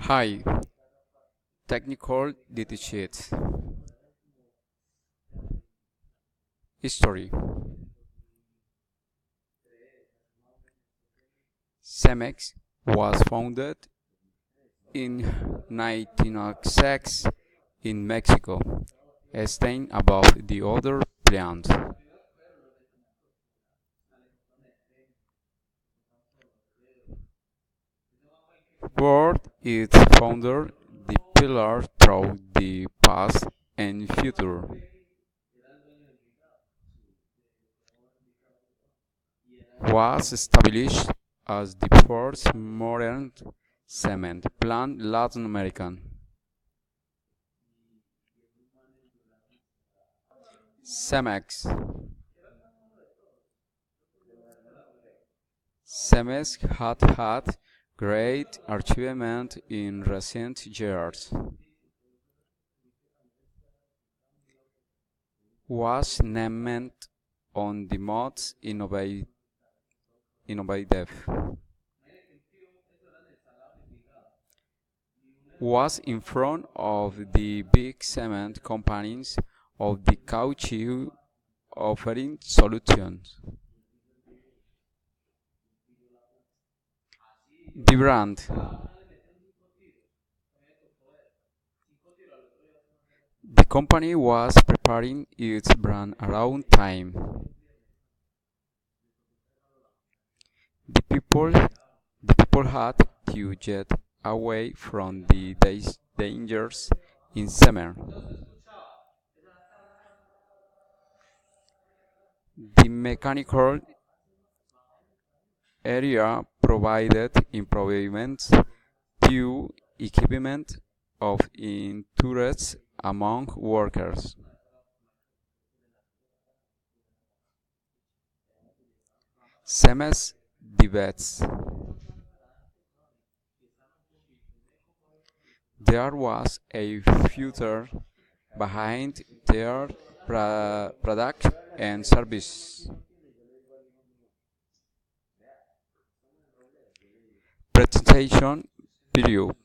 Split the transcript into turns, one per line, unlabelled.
Hi, technical datasheets. History. Cemex was founded in 1906 in Mexico, staying above the other plants. Word its founder, the pillar through the past and future. Was established as the first modern cement plant Latin American. Cemex. Cemex had great achievement in recent years. Was named on the most innovative. Was in front of the big cement companies of the caoutchouc offering solutions. The brand. The company was preparing its brand around time. The people, the people had to get away from the dangers in summer. The mechanical area provided improvements to equipment of interest among workers. Semes debates. There was a future behind their product and service. Presentation period.